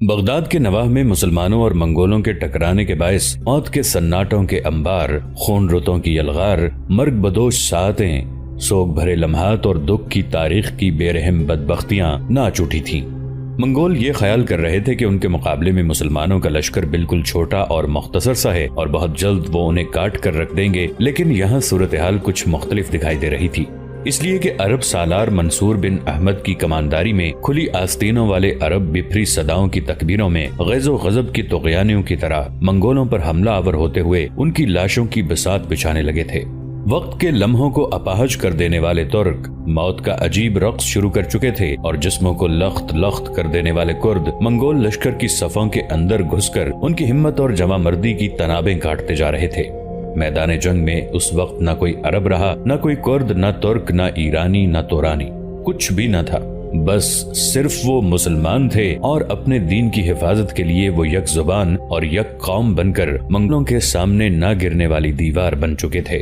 Baghdad کے نواح میں مسلمانوں اور منگولوں کے ٹکرانے کے باعث موت کے سناٹوں کے انبار، خون رتوں کی یلغار، مرگ بدوش ساعتیں، سوگ بھرے لمحات اور دکھ کی تاریخ کی بے رحم بدبختیاں ناچ اٹھی تھیں۔ منگول یہ خیال کر رہے تھے کہ ان کے مقابلے میں مسلمانوں کا لشکر بالکل چھوٹا اور مختصر سا ہے اور بہت جلد وہ انہیں کاٹ کر رکھ دیں گے، لیکن یہاں صورتحال کچھ مختلف دکھائی دے رہی تھی، اس لیے کہ عرب سالار منصور بن احمد کی کمانداری میں کھلی آستینوں والے عرب بپھری صداؤں کی تکبیروں میں غیظ و غضب کی طغیانیوں کی طرح منگولوں پر حملہ آور ہوتے ہوئے ان کی لاشوں کی بساط بچھانے لگے تھے۔ وقت کے لمحوں کو اپاہج کر دینے والے ترک موت کا عجیب رقص شروع کر چکے تھے اور جسموں کو لخت لخت کر دینے والے کرد منگول لشکر کی صفوں کے اندر گھس کر ان کی ہمت اور جمع مردی کی تنابیں کاٹتے جا رہے تھے۔ میدان جنگ میں اس وقت نہ کوئی عرب رہا، نہ کوئی کرد، نہ ترک، نہ ایرانی، نہ تورانی، کچھ بھی نہ تھا، بس صرف وہ مسلمان تھے اور اپنے دین کی حفاظت کے لیے وہ یک زبان اور یک قوم بن کر منگلوں کے سامنے نہ گرنے والی دیوار بن چکے تھے۔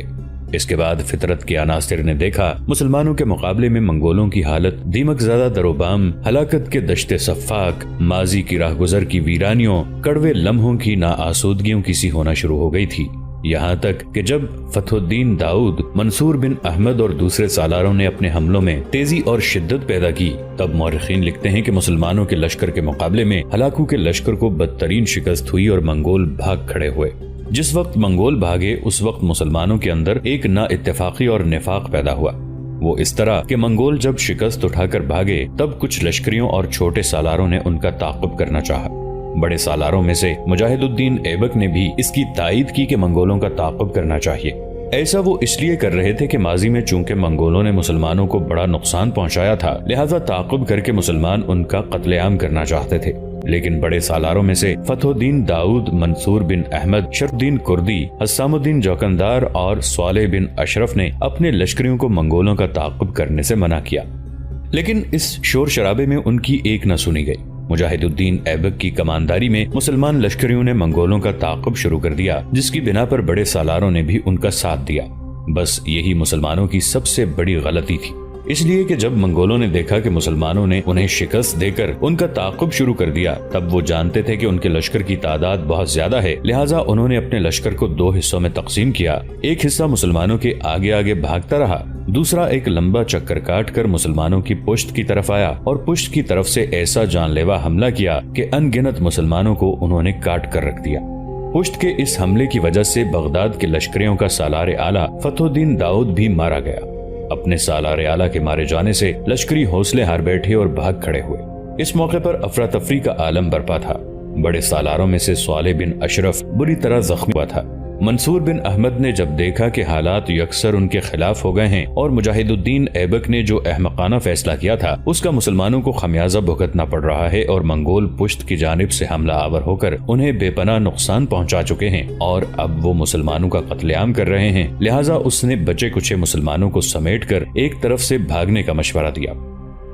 اس کے بعد فطرت کے عناصر نے دیکھا مسلمانوں کے مقابلے میں منگولوں کی حالت دیمک زدہ در و بام، ہلاکت کے دشت صفاق، ماضی کی راہ گزر کی ویرانیوں، کڑوے لمحوں کی ناآسودگیوں کی سی ہونا شروع ہو گئی تھی، یہاں تک کہ جب فتح الدین داؤد، منصور بن احمد اور دوسرے سالاروں نے اپنے حملوں میں تیزی اور شدت پیدا کی، تب مورخین لکھتے ہیں کہ مسلمانوں کے لشکر کے مقابلے میں ہلاکو کے لشکر کو بدترین شکست ہوئی اور منگول بھاگ کھڑے ہوئے۔ جس وقت منگول بھاگے اس وقت مسلمانوں کے اندر ایک نا اتفاقی اور نفاق پیدا ہوا، وہ اس طرح کہ منگول جب شکست اٹھا کر بھاگے تب کچھ لشکریوں اور چھوٹے سالاروں نے ان کا تعاقب کرنا چاہا۔ بڑے سالاروں میں سے مجاہد الدین ایبک نے بھی اس کی تائید کی کہ منگولوں کا تعاقب کرنا چاہیے۔ ایسا وہ اس لیے کر رہے تھے کہ ماضی میں چونکہ منگولوں نے مسلمانوں کو بڑا نقصان پہنچایا تھا، لہذا تعاقب کر کے مسلمان ان کا قتل عام کرنا چاہتے تھے۔ لیکن بڑے سالاروں میں سے فتح الدین داؤد، منصور بن احمد، شرف الدین کردی، حسام الدین جوکندار اور صالح بن اشرف نے اپنے لشکریوں کو منگولوں کا تعاقب کرنے سے منع کیا، لیکن اس شور شرابے میں ان کی ایک نہ سنی گئی۔ مجاہد الدین ایبک کی کمانداری میں مسلمان لشکریوں نے منگولوں کا تعاقب شروع کر دیا، جس کی بنا پر بڑے سالاروں نے بھی ان کا ساتھ دیا۔ بس یہی مسلمانوں کی سب سے بڑی غلطی تھی، اس لیے کہ جب منگولوں نے دیکھا کہ مسلمانوں نے انہیں شکست دے کر ان کا تعاقب شروع کر دیا، تب وہ جانتے تھے کہ ان کے لشکر کی تعداد بہت زیادہ ہے، لہٰذا انہوں نے اپنے لشکر کو دو حصوں میں تقسیم کیا۔ ایک حصہ مسلمانوں کے آگے آگے بھاگتا رہا، دوسرا ایک لمبا چکر کاٹ کر مسلمانوں کی پشت کی طرف آیا اور پشت کی طرف سے ایسا جان لیوا حملہ کیا کہ ان گنت مسلمانوں کو انہوں نے کاٹ کر رکھ دیا۔ پشت کے اس حملے کی وجہ سے بغداد کے لشکریوں کا سالار اعلیٰ فتح الدین داؤد بھی مارا گیا۔ اپنے سالار اعلیٰ کے مارے جانے سے لشکری حوصلے ہار بیٹھے اور بھاگ کھڑے ہوئے۔ اس موقع پر افراتفری کا عالم برپا تھا۔ بڑے سالاروں میں سے صالح بن اشرف بری طرح زخمی ہوا تھا۔ منصور بن احمد نے جب دیکھا کہ حالات یکسر ان کے خلاف ہو گئے ہیں اور مجاہد الدین ایبک نے جو احمقانہ فیصلہ کیا تھا اس کا مسلمانوں کو خمیازہ بھگتنا پڑ رہا ہے اور منگول پشت کی جانب سے حملہ آور ہو کر انہیں بے پناہ نقصان پہنچا چکے ہیں اور اب وہ مسلمانوں کا قتل عام کر رہے ہیں، لہٰذا اس نے بچے کچے مسلمانوں کو سمیٹ کر ایک طرف سے بھاگنے کا مشورہ دیا۔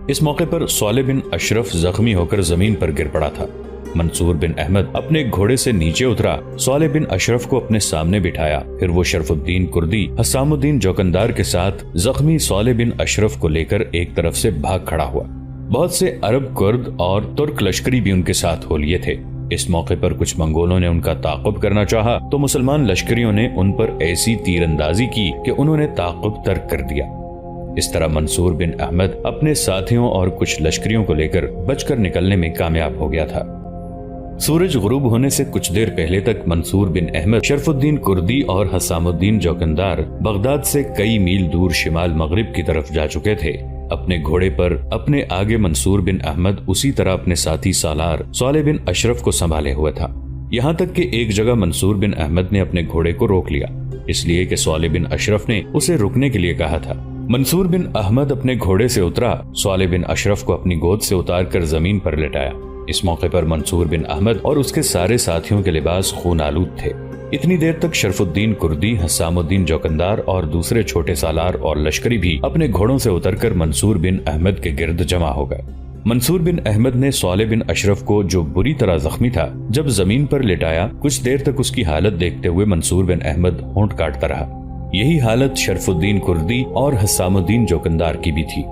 اس موقع پر صالح بن اشرف زخمی ہو کر زمین پر گر پڑا تھا۔ منصور بن احمد اپنے گھوڑے سے نیچے اترا، صالح بن اشرف کو اپنے سامنے بٹھایا، پھر وہ شرف الدین کردی، حسام الدین جوکندار کے ساتھ زخمی صالح بن اشرف کو لے کر ایک طرف سے بھاگ کھڑا ہوا۔ بہت سے عرب، کرد اور ترک لشکری بھی ان کے ساتھ ہو لیے تھے۔ اس موقع پر کچھ منگولوں نے ان کا تعاقب کرنا چاہا تو مسلمان لشکریوں نے ان پر ایسی تیر اندازی کی کہ انہوں نے تعاقب ترک کر دیا۔ اس طرح منصور بن احمد اپنے ساتھیوں اور کچھ لشکریوں کو لے کر بچ کر نکلنے میں کامیاب ہو گیا تھا۔ سورج غروب ہونے سے کچھ دیر پہلے تک منصور بن احمد، شرف الدین کردی اور حسام الدین جوکندار بغداد سے کئی میل دور شمال مغرب کی طرف جا چکے تھے۔ اپنے گھوڑے پر اپنے آگے منصور بن احمد اسی طرح اپنے ساتھی سالار صالح بن اشرف کو سنبھالے ہوئے تھا، یہاں تک کہ ایک جگہ منصور بن احمد نے اپنے گھوڑے کو روک لیا، اس لیے کہ صالح بن اشرف نے اسے رکنے کے لیے کہا تھا۔ منصور بن احمد اپنے گھوڑے سے اترا، صالح بن اشرف کو اپنی گود سے اتار کر زمین پر لٹایا۔ اس موقع پر منصور بن احمد اور اس کے سارے ساتھیوں کے لباس خون آلود تھے۔ اتنی دیر تک شرف الدین کردی، حسام الدین جوکندار اور دوسرے چھوٹے سالار اور لشکری بھی اپنے گھوڑوں سے اتر کر منصور بن احمد کے گرد جمع ہو گئے۔ منصور بن احمد نے صالح بن اشرف کو، جو بری طرح زخمی تھا، جب زمین پر لٹایا، کچھ دیر تک اس کی حالت دیکھتے ہوئے منصور بن احمد ہونٹ کاٹتا رہا۔ یہی حالت شرف الدین کردی اور حسام الدین جوکندار کی بھی تھی،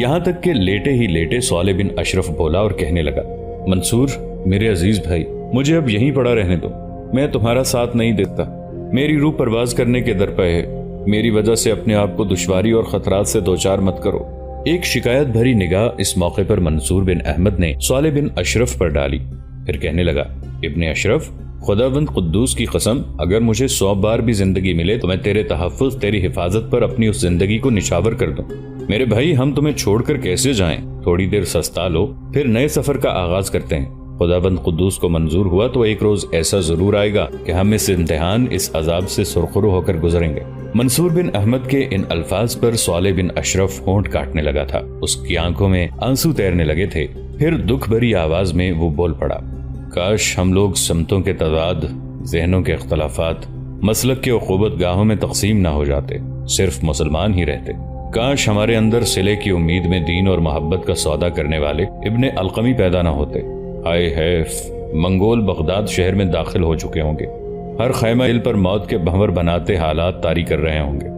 یہاں تک کہ لیٹے ہی لیٹے صالح بن اشرف بولا اور کہنے لگا، منصور، میرے عزیز بھائی، مجھے اب یہیں پڑا رہنے دو، میں تمہارا ساتھ نہیں دیتا، میری روح پرواز کرنے کے در پہ ہے، میری وجہ سے اپنے آپ کو دشواری اور خطرات سے دوچار مت کرو۔ ایک شکایت بھری نگاہ اس موقع پر منصور بن احمد نے صالح بن اشرف پر ڈالی، پھر کہنے لگا، ابن اشرف، خداوند قدوس کی قسم، اگر مجھے 100 بار بھی زندگی ملے تو میں تیرے تحفظ، تیری حفاظت پر اپنی اس زندگی کو نچھاور کر دوں۔ میرے بھائی، ہم تمہیں چھوڑ کر کیسے جائیں؟ تھوڑی دیر سستا لو، پھر نئے سفر کا آغاز کرتے ہیں۔ خداوند قدوس کو منظور ہوا تو ایک روز ایسا ضرور آئے گا کہ ہم اس امتحان، اس عذاب سے سرخرو ہو کر گزریں گے۔ منصور بن احمد کے ان الفاظ پر صالح بن اشرف ہونٹ کاٹنے لگا تھا، اس کی آنکھوں میں آنسو تیرنے لگے تھے۔ پھر دکھ بھری آواز میں وہ بول پڑا، کاش ہم لوگ سمتوں کے تضاد، ذہنوں کے اختلافات، مسلک کے عقوبت گاہوں میں تقسیم نہ ہو جاتے، صرف مسلمان ہی رہتے۔ کاش ہمارے اندر صلے کی امید میں دین اور محبت کا سودا کرنے والے ابن القمی پیدا نہ ہوتے۔ ہائے حیف، منگول بغداد شہر میں داخل ہو چکے ہوں گے، ہر خیمہ دل پر موت کے بھنور بناتے حالات طاری کر رہے ہوں گے۔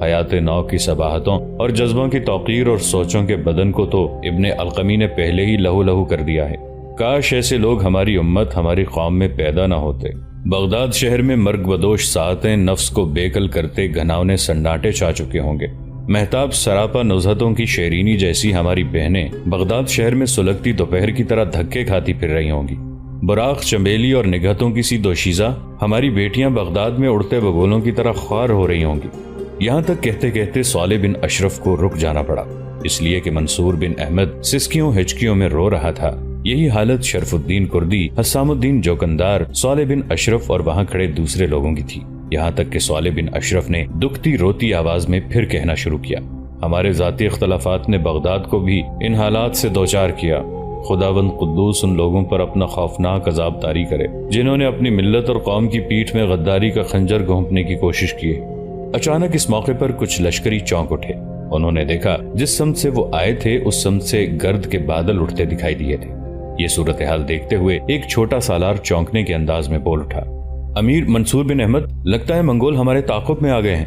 حیات نو کی صباحتوں اور جذبوں کی توقیر اور سوچوں کے بدن کو تو ابن القمی نے پہلے ہی لہو لہو کر دیا ہے۔ کاش ایسے لوگ ہماری امت، ہماری قوم میں پیدا نہ ہوتے۔ بغداد شہر میں مرگ بدوش ساعتیں نفس کو بےکل کرتے گھناؤنے سناٹے چھا چکے ہوں گے۔ مہتاب سراپا نزہتوں کی شیرینی جیسی ہماری بہنیں بغداد شہر میں سلگتی دوپہر کی طرح دھکے کھاتی پھر رہی ہوں گی۔ براق، چنبیلی اور نگہتوں کی سی دوشیزہ ہماری بیٹیاں بغداد میں اڑتے بگولوں کی طرح خوار ہو رہی ہوں گی۔ یہاں تک کہتے کہتے صالح بن اشرف کو رک جانا پڑا، اس لیے کہ منصور بن احمد سسکیوں ہچکیوں میں رو رہا تھا۔ یہی حالت شرف الدین کردی، حسام الدین جوکندار، صالح بن اشرف اور وہاں کھڑے دوسرے لوگوں کی تھی۔ یہاں تک کہ صالح بن اشرف نے دکھتی روتی آواز میں پھر کہنا شروع کیا، ہمارے ذاتی اختلافات نے بغداد کو بھی ان حالات سے دوچار کیا۔ خداوند قدوس ان لوگوں پر اپنا خوفناک عذاب طاری کرے جنہوں نے اپنی ملت اور قوم کی پیٹھ میں غداری کا خنجر گھونپنے کی کوشش کی۔ اچانک اس موقع پر کچھ لشکری چونک اٹھے۔ انہوں نے دیکھا جس سمت سے وہ آئے تھے اس سمت سے گرد کے بادل اٹھتے دکھائی دیے تھے۔ یہ صورتحال دیکھتے ہوئے ایک چھوٹا سالار چونکنے کے انداز میں بول اٹھا، امیر منصور بن احمد، لگتا ہے منگول ہمارے تعاقب میں آ گئے ہیں۔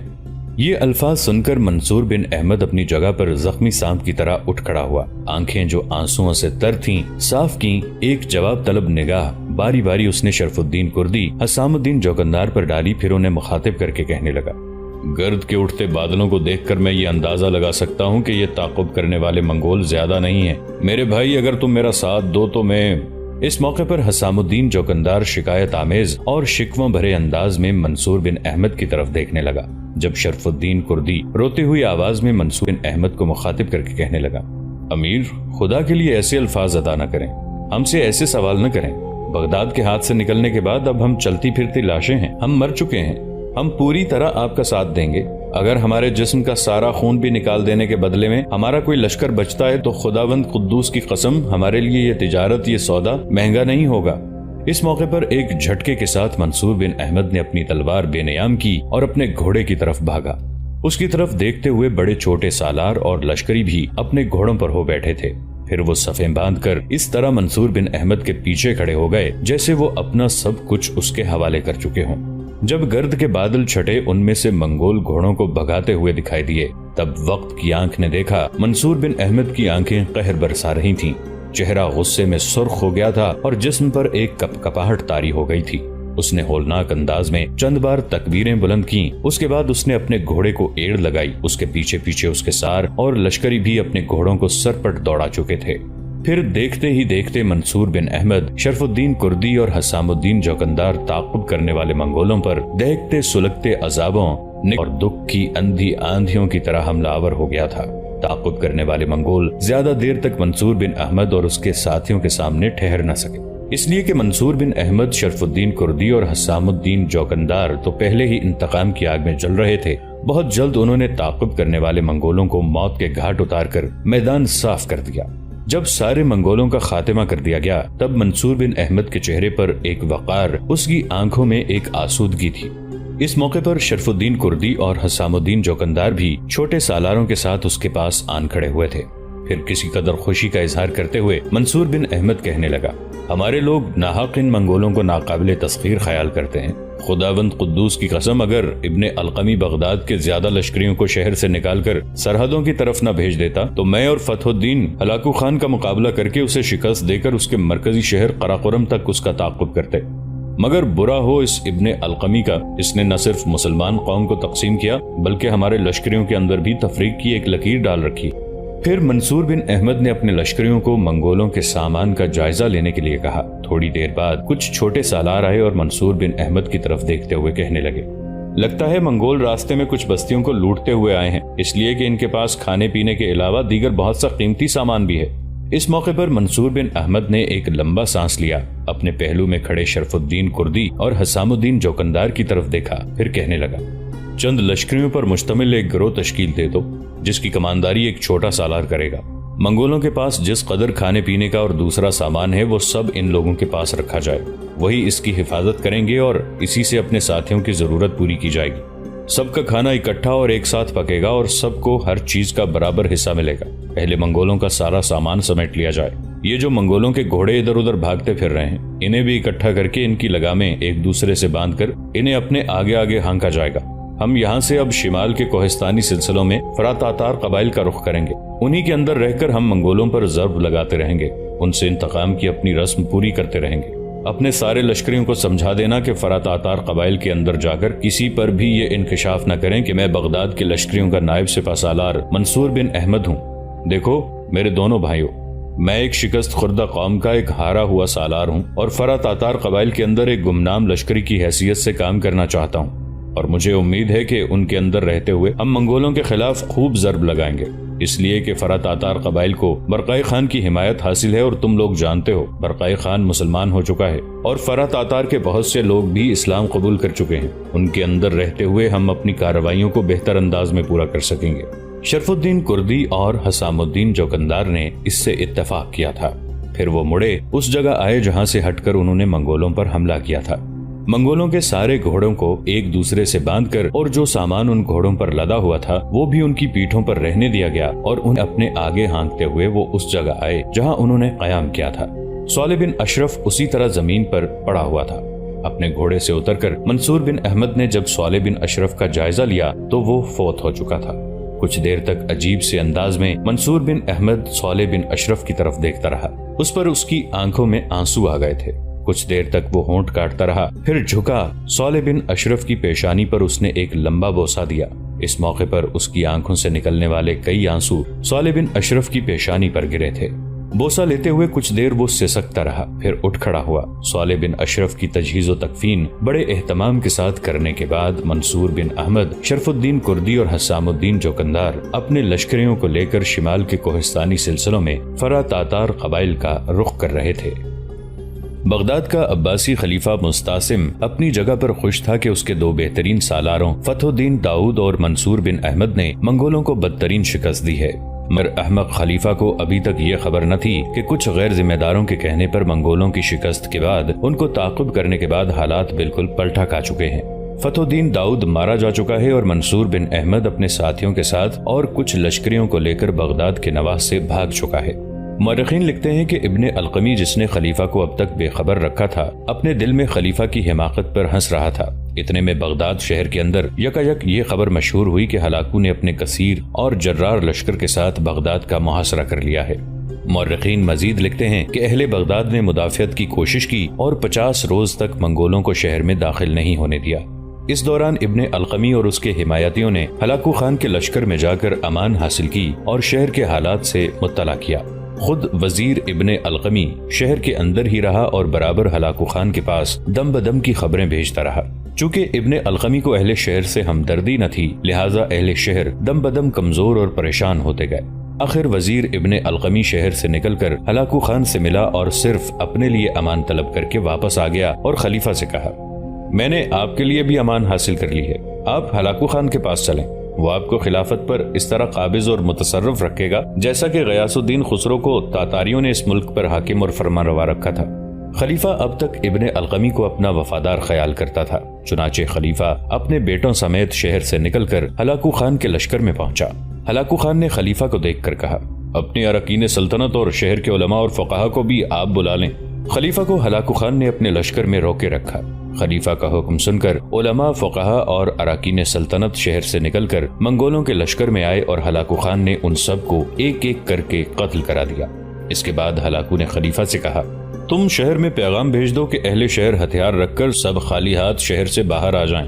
یہ الفاظ سن کر منصور بن احمد اپنی جگہ پر زخمی سانپ کی طرح اٹھ کھڑا ہوا، آنکھیں جو آنسوؤں سے تر تھیں صاف کیں۔ ایک جواب طلب نگاہ باری باری اس نے شرف الدین کردی، حسام الدین جوکندار پر ڈالی، پھر انہیں مخاطب کر کے کہنے لگا، گرد کے اٹھتے بادلوں کو دیکھ کر میں یہ اندازہ لگا سکتا ہوں کہ یہ تعاقب کرنے والے منگول زیادہ نہیں ہیں۔ میرے بھائی، اگر تم میرا ساتھ دو تو میں… اس موقع پر حسام الدین جوکندار شکایت آمیز اور شکووں بھرے انداز میں منصور بن احمد کی طرف دیکھنے لگا، جب شرف الدین کردی روتے ہوئی آواز میں منصور بن احمد کو مخاطب کر کے کہنے لگا، امیر، خدا کے لیے ایسے الفاظ ادا نہ کریں، ہم سے ایسے سوال نہ کریں۔ بغداد کے ہاتھ سے نکلنے کے بعد اب ہم چلتی پھرتی لاشیں ہیں، ہم مر چکے ہیں، ہم پوری طرح آپ کا ساتھ دیں گے۔ اگر ہمارے جسم کا سارا خون بھی نکال دینے کے بدلے میں ہمارا کوئی لشکر بچتا ہے تو خداوند قدوس کی قسم، ہمارے لیے یہ تجارت، یہ سودا مہنگا نہیں ہوگا۔ اس موقع پر ایک جھٹکے کے ساتھ منصور بن احمد نے اپنی تلوار بے نیام کی اور اپنے گھوڑے کی طرف بھاگا۔ اس کی طرف دیکھتے ہوئے بڑے چھوٹے سالار اور لشکری بھی اپنے گھوڑوں پر ہو بیٹھے تھے۔ پھر وہ صفیں باندھ کر اس طرح منصور بن احمد کے پیچھے کھڑے ہو گئے جیسے وہ اپنا سب کچھ اس کے حوالے کر چکے ہوں۔ جب گرد کے بادل چھٹے، ان میں سے منگول گھوڑوں کو بھگاتے ہوئے دکھائی دیے، تب وقت کی آنکھ نے دیکھا منصور بن احمد کی آنکھیں قہر برسا رہی تھیں، چہرہ غصے میں سرخ ہو گیا تھا اور جسم پر ایک کپ کپاہٹ طاری ہو گئی تھی۔ اس نے ہولناک انداز میں چند بار تکبیریں بلند کیں، اس کے بعد اس نے اپنے گھوڑے کو ایڑ لگائی۔ اس کے پیچھے پیچھے اس کے سار اور لشکری بھی اپنے گھوڑوں کو سرپٹ دوڑا چکے تھے۔ پھر دیکھتے ہی دیکھتے منصور بن احمد، شرف الدین کردی اور حسام الدین جوکندار تعاقب کرنے والے منگولوں پر دیکھتے سلگتے عذابوں اور دکھ کی اندھی آندھیوں کی طرح حملہ آور ہو گیا تھا۔ تعاقب کرنے والے منگول زیادہ دیر تک منصور بن احمد اور اس کے ساتھیوں کے سامنے ٹھہر نہ سکے، اس لیے کہ منصور بن احمد، شرف الدین کردی اور حسام الدین جوکندار تو پہلے ہی انتقام کی آگ میں جل رہے تھے۔ بہت جلد انہوں نے تعاقب کرنے والے منگولوں کو موت کے گھاٹ اتار کر میدان صاف کر دیا۔ جب سارے منگولوں کا خاتمہ کر دیا گیا، تب منصور بن احمد کے چہرے پر ایک وقار، اس کی آنکھوں میں ایک آسودگی تھی۔ اس موقع پر شرف الدین کردی اور حسام الدین جوکندار بھی چھوٹے سالاروں کے ساتھ اس کے پاس آن کھڑے ہوئے تھے۔ پھر کسی قدر خوشی کا اظہار کرتے ہوئے منصور بن احمد کہنے لگا، ہمارے لوگ ناحق ان منگولوں کو ناقابل تسخیر خیال کرتے ہیں۔ خداوند قدوس کی قسم، اگر ابن القمی بغداد کے زیادہ لشکریوں کو شہر سے نکال کر سرحدوں کی طرف نہ بھیج دیتا تو میں اور فتح الدین ہلاکو خان کا مقابلہ کر کے اسے شکست دے کر اس کے مرکزی شہر قراقرم تک اس کا تعاقب کرتے۔ مگر برا ہو اس ابن القمی کا، اس نے نہ صرف مسلمان قوم کو تقسیم کیا بلکہ ہمارے لشکریوں کے اندر بھی تفریق کی ایک لکیر ڈال رکھی۔ پھر منصور بن احمد نے اپنے لشکریوں کو منگولوں کے سامان کا جائزہ لینے کے لیے کہا۔ تھوڑی دیر بعد کچھ چھوٹے سالار آئے اور منصور بن احمد کی طرف دیکھتے ہوئے کہنے لگے، لگتا ہے منگول راستے میں کچھ بستیوں کو لوٹتے ہوئے آئے ہیں، اس لیے کہ ان کے پاس کھانے پینے کے علاوہ دیگر بہت سا قیمتی سامان بھی ہے۔ اس موقع پر منصور بن احمد نے ایک لمبا سانس لیا، اپنے پہلو میں کھڑے شرف الدین کردی اور حسام الدین جوکندار کی طرف دیکھا، پھر کہنے لگا، چند لشکریوں پر مشتمل ایک گروہ تشکیل دے دو جس کی کمانداری ایک چھوٹا سالار کرے گا۔ منگولوں کے پاس جس قدر کھانے پینے کا اور دوسرا سامان ہے وہ سب ان لوگوں کے پاس رکھا جائے، وہی اس کی حفاظت کریں گے اور اسی سے اپنے ساتھیوں کی ضرورت پوری کی جائے گی۔ سب کا کھانا اکٹھا اور ایک ساتھ پکے گا اور سب کو ہر چیز کا برابر حصہ ملے گا۔ پہلے منگولوں کا سارا سامان سمیٹ لیا جائے۔ یہ جو منگولوں کے گھوڑے ادھر ادھر بھاگتے پھر رہے ہیں، انہیں بھی اکٹھا کر کے ان کی لگامیں ایک دوسرے سے باندھ کر انہیں اپنے آگے آگے ہانکا جائے گا۔ ہم یہاں سے اب شمال کے کوہستانی سلسلوں میں فرات تاتار قبائل کا رخ کریں گے، انہی کے اندر رہ کر ہم منگولوں پر ضرب لگاتے رہیں گے، ان سے انتقام کی اپنی رسم پوری کرتے رہیں گے۔ اپنے سارے لشکریوں کو سمجھا دینا کہ فرات تاتار قبائل کے اندر جا کر کسی پر بھی یہ انکشاف نہ کریں کہ میں بغداد کے لشکریوں کا نائب سپہ سالار منصور بن احمد ہوں۔ دیکھو میرے دونوں بھائیوں، میں ایک شکست خوردہ قوم کا ایک ہارا ہوا سالار ہوں اور فرات تاتار قبائل کے اندر ایک گمنام لشکری کی حیثیت سے کام کرنا چاہتا ہوں، اور مجھے امید ہے کہ ان کے اندر رہتے ہوئے ہم منگولوں کے خلاف خوب ضرب لگائیں گے، اس لیے کہ فرات تاتار قبائل کو برقع خان کی حمایت حاصل ہے اور تم لوگ جانتے ہو برقع خان مسلمان ہو چکا ہے اور فرات تاتار کے بہت سے لوگ بھی اسلام قبول کر چکے ہیں، ان کے اندر رہتے ہوئے ہم اپنی کارروائیوں کو بہتر انداز میں پورا کر سکیں گے۔ شرف الدین کردی اور حسام الدین جوکندار نے اس سے اتفاق کیا تھا۔ پھر وہ مڑے اس جگہ آئے جہاں سے ہٹ کر انہوں نے منگولوں پر حملہ کیا تھا۔ منگولوں کے سارے گھوڑوں کو ایک دوسرے سے باندھ کر اور جو سامان ان گھوڑوں پر لدا ہوا تھا وہ بھی ان کی پیٹھوں پر رہنے دیا گیا اور انہیں اپنے آگے ہانکتے ہوئے وہ اس جگہ آئے جہاں انہوں نے قیام کیا تھا۔ صالح بن اشرف اسی طرح زمین پر پڑا ہوا تھا۔ اپنے گھوڑے سے اتر کر منصور بن احمد نے جب صالح بن اشرف کا جائزہ لیا تو وہ فوت ہو چکا تھا۔ کچھ دیر تک عجیب سے انداز میں منصور بن احمد صالح بن اشرف کی طرف دیکھتا رہا، اس پر اس کی آنکھوں میں آنسو آ گئے تھے۔ کچھ دیر تک وہ ہونٹ کاٹتا رہا، پھر جھکا صالح بن اشرف کی پیشانی پر اس نے ایک لمبا بوسہ دیا۔ اس موقع پر اس کی آنکھوں سے نکلنے والے کئی آنسو صالح بن اشرف کی پیشانی پر گرے تھے۔ بوسہ لیتے ہوئے کچھ دیر وہ سسکتا رہا، پھر اٹھ کھڑا ہوا۔ صالح بن اشرف کی تجہیز و تکفین بڑے اہتمام کے ساتھ کرنے کے بعد منصور بن احمد، شرف الدین کردی اور حسام الدین جوکندار اپنے لشکریوں کو لے کر شمال کے کوہستانی سلسلوں میں فرات تاتار قبائل کا رخ کر رہے تھے۔ بغداد کا عباسی خلیفہ مستعصم اپنی جگہ پر خوش تھا کہ اس کے دو بہترین سالاروں فتح الدین داؤد اور منصور بن احمد نے منگولوں کو بدترین شکست دی ہے، مگر احمق خلیفہ کو ابھی تک یہ خبر نہ تھی کہ کچھ غیر ذمہ داروں کے کہنے پر منگولوں کی شکست کے بعد ان کو تعاقب کرنے کے بعد حالات بالکل پلٹا کھا چکے ہیں۔ فتح الدین داؤد مارا جا چکا ہے اور منصور بن احمد اپنے ساتھیوں کے ساتھ اور کچھ لشکریوں کو لے کر بغداد کے نواح سے بھاگ چکا ہے۔ مورخین لکھتے ہیں کہ ابن القمی جس نے خلیفہ کو اب تک بے خبر رکھا تھا، اپنے دل میں خلیفہ کی حماقت پر ہنس رہا تھا۔ اتنے میں بغداد شہر کے اندر یکایک یہ خبر مشہور ہوئی کہ ہلاکو نے اپنے کثیر اور جرار لشکر کے ساتھ بغداد کا محاصرہ کر لیا ہے۔ مورخین مزید لکھتے ہیں کہ اہل بغداد نے مدافعت کی کوشش کی اور 50 روز تک منگولوں کو شہر میں داخل نہیں ہونے دیا۔ اس دوران ابن القمی اور اس کے حمایتیوں نے ہلاکو خان کے لشکر میں جا کر امان حاصل کی اور شہر کے حالات سے مطلع کیا۔ خود وزیر ابن القمی شہر کے اندر ہی رہا اور برابر ہلاکو خان کے پاس دم بدم کی خبریں بھیجتا رہا۔ چونکہ ابن القمی کو اہل شہر سے ہمدردی نہ تھی، لہٰذا اہل شہر دم بدم کمزور اور پریشان ہوتے گئے۔ آخر وزیر ابن القمی شہر سے نکل کر ہلاکو خان سے ملا اور صرف اپنے لیے امان طلب کر کے واپس آ گیا اور خلیفہ سے کہا، میں نے آپ کے لیے بھی امان حاصل کر لی ہے، آپ ہلاکو خان کے پاس چلیں، وہ آپ کو خلافت پر اس طرح قابض اور متصرف رکھے گا جیسا کہ غیاث الدین خسرو کو تاتاریوں نے اس ملک پر حاکم اور فرما روا رکھا تھا۔ خلیفہ اب تک ابن القمی کو اپنا وفادار خیال کرتا تھا، چنانچہ خلیفہ اپنے بیٹوں سمیت شہر سے نکل کر ہلاکو خان کے لشکر میں پہنچا۔ ہلاکو خان نے خلیفہ کو دیکھ کر کہا، اپنی اراکین سلطنت اور شہر کے علماء اور فقہا کو بھی آپ بلا لیں۔ خلیفہ کو ہلاکو خان نے اپنے لشکر میں روکے رکھا۔ خلیفہ کا حکم سن کر علماء، فقہا اور اراکین سلطنت شہر سے نکل کر منگولوں کے لشکر میں آئے اور ہلاکو خان نے ان سب کو ایک ایک کر کے قتل کرا دیا۔ اس کے بعد ہلاکو نے خلیفہ سے کہا، تم شہر میں پیغام بھیج دو کہ اہل شہر ہتھیار رکھ کر سب خالی ہاتھ شہر سے باہر آ جائیں۔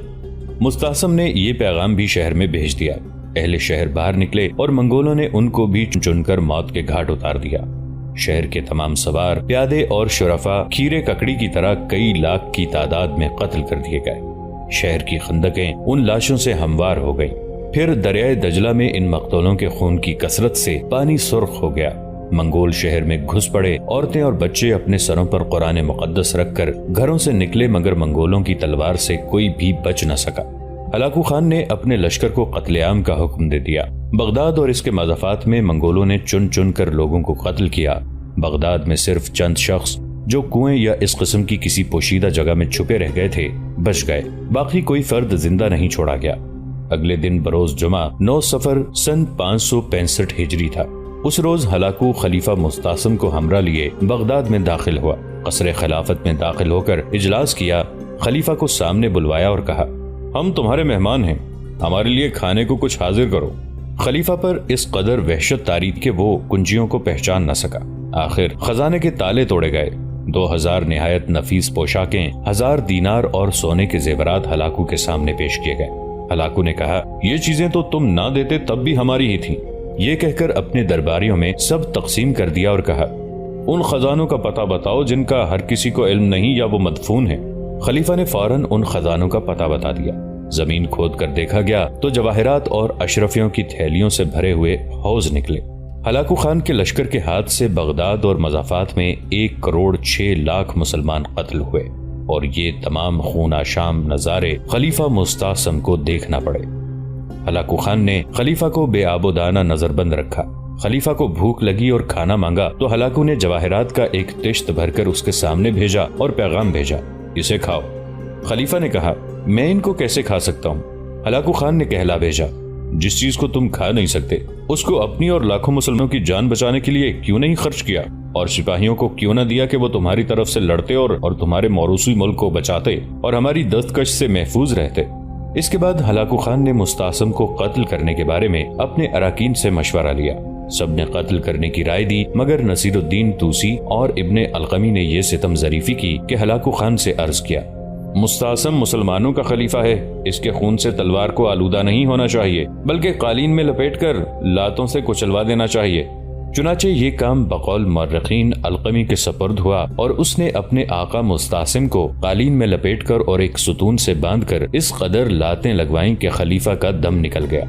مستعصم نے یہ پیغام بھی شہر میں بھیج دیا۔ اہل شہر باہر نکلے اور منگولوں نے ان کو بھی چن کر موت کے گھاٹ اتار دیا۔ شہر کے تمام سوار، پیادے اور شرفا کھیرے ککڑی کی طرح کئی لاکھ کی تعداد میں قتل کر دیے گئے۔ شہر کی خندقیں ان لاشوں سے ہموار ہو گئیں۔ پھر دریائے دجلہ میں ان مقتولوں کے خون کی کثرت سے پانی سرخ ہو گیا۔ منگول شہر میں گھس پڑے۔ عورتیں اور بچے اپنے سروں پر قرآن مقدس رکھ کر گھروں سے نکلے، مگر منگولوں کی تلوار سے کوئی بھی بچ نہ سکا۔ ہلاکو خان نے اپنے لشکر کو قتل عام کا حکم دے دیا۔ بغداد اور اس کے مضافات میں منگولوں نے چن چن کر لوگوں کو قتل کیا۔ بغداد میں صرف چند شخص جو کنویں یا اس قسم کی کسی پوشیدہ جگہ میں چھپے رہ گئے تھے بچ گئے، باقی کوئی فرد زندہ نہیں چھوڑا گیا۔ اگلے دن بروز جمعہ 9 صفر سن 565 ہجری تھا۔ اس روز ہلاکو خلیفہ مستعصم کو ہمراہ لیے بغداد میں داخل ہوا۔ قصر خلافت میں داخل ہو کر اجلاس کیا۔ خلیفہ کو سامنے بلوایا اور کہا، ہم تمہارے مہمان ہیں، ہمارے لیے کھانے کو کچھ حاضر کرو۔ خلیفہ پر اس قدر وحشت تاری کہ وہ کنجیوں کو پہچان نہ سکا۔ آخر خزانے کے تالے توڑے گئے۔ 2000 نہایت نفیس پوشاکیں، 1000 دینار اور سونے کے زیورات ہلاکو کے سامنے پیش کیے گئے۔ ہلاکو نے کہا، یہ چیزیں تو تم نہ دیتے تب بھی ہماری ہی تھیں۔ یہ کہہ کر اپنے درباریوں میں سب تقسیم کر دیا اور کہا، ان خزانوں کا پتہ بتاؤ جن کا ہر کسی کو علم نہیں یا وہ مدفون ہے۔ خلیفہ نے فوراً ان خزانوں کا پتہ بتا دیا۔ زمین کھود کر دیکھا گیا تو جواہرات اور اشرفیوں کی تھیلیوں سے بھرے ہوئے حوض نکلے۔ ہلاکو خان کے لشکر کے ہاتھ سے بغداد اور مضافات میں 1,06,00,000 مسلمان قتل ہوئے، اور یہ تمام خون آشام نظارے خلیفہ مستعصم کو دیکھنا پڑے۔ ہلاکو خان نے خلیفہ کو بے آب و دانہ نظر بند رکھا۔ خلیفہ کو بھوک لگی اور کھانا مانگا تو ہلاکو نے جواہرات کا ایک تشت بھر کر اس کے سامنے بھیجا اور پیغام بھیجا، اسے کھاؤ۔ خلیفہ نے کہا، میں ان کو کیسے کھا سکتا ہوں؟ ہلاکو خان نے کہلا بھیجا، جس چیز کو تم کھا نہیں سکتے اس کو اپنی اور لاکھوں مسلمانوں کی جان بچانے کے لیے کیوں نہیں خرچ کیا، اور سپاہیوں کو کیوں نہ دیا کہ وہ تمہاری طرف سے لڑتے اور تمہارے موروثی ملک کو بچاتے اور ہماری دستکش سے محفوظ رہتے۔ اس کے بعد ہلاکو خان نے مستعصم کو قتل کرنے کے بارے میں اپنے اراکین سے مشورہ لیا۔ سب نے قتل کرنے کی رائے دی، مگر نصیر الدین توسی اور ابن القمی نے یہ ستم ظریفی کی کہ ہلاکو خان سے عرض کیا، مستعصم مسلمانوں کا خلیفہ ہے، اس کے خون سے تلوار کو آلودہ نہیں ہونا چاہیے، بلکہ قالین میں لپیٹ کر لاتوں سے کچلوا دینا چاہیے۔ چنانچہ یہ کام بقول مورخین القمی کے سپرد ہوا، اور اس نے اپنے آقا مستعصم کو قالین میں لپیٹ کر اور ایک ستون سے باندھ کر اس قدر لاتیں لگوائیں کہ خلیفہ کا دم نکل گیا۔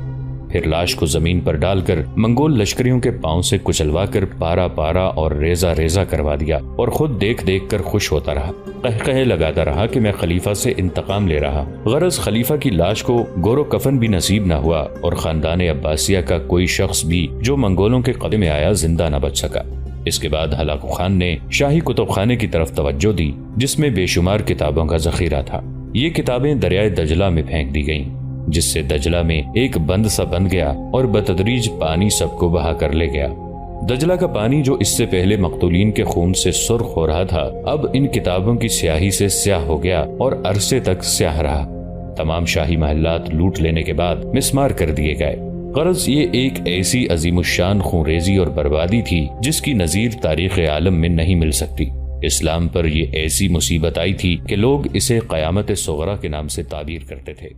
پھر لاش کو زمین پر ڈال کر منگول لشکریوں کے پاؤں سے کچلوا کر پارا پارا اور ریزہ ریزہ کروا دیا، اور خود دیکھ دیکھ کر خوش ہوتا رہا، قہقہے لگاتا رہا کہ میں خلیفہ سے انتقام لے رہا۔ غرض خلیفہ کی لاش کو گورو کفن بھی نصیب نہ ہوا، اور خاندان عباسیہ کا کوئی شخص بھی جو منگولوں کے قدمے میں آیا زندہ نہ بچ سکا۔ اس کے بعد ہلاکو خان نے شاہی کتب خانے کی طرف توجہ دی، جس میں بے شمار کتابوں کا ذخیرہ تھا۔ یہ کتابیں دریائے دجلہ میں پھینک دی گئیں، جس سے دجلہ میں ایک بند سا بن گیا اور بتدریج پانی سب کو بہا کر لے گیا۔ دجلہ کا پانی جو اس سے پہلے مقتولین کے خون سے سرخ ہو رہا تھا، اب ان کتابوں کی سیاہی سے سیاہ ہو گیا اور عرصے تک سیاہ رہا۔ تمام شاہی محلات لوٹ لینے کے بعد مسمار کر دیے گئے۔ غرض یہ ایک ایسی عظیم الشان خونریزی اور بربادی تھی جس کی نظیر تاریخ عالم میں نہیں مل سکتی۔ اسلام پر یہ ایسی مصیبت آئی تھی کہ لوگ اسے قیامت صغریٰ کے نام سے تعبیر کرتے تھے۔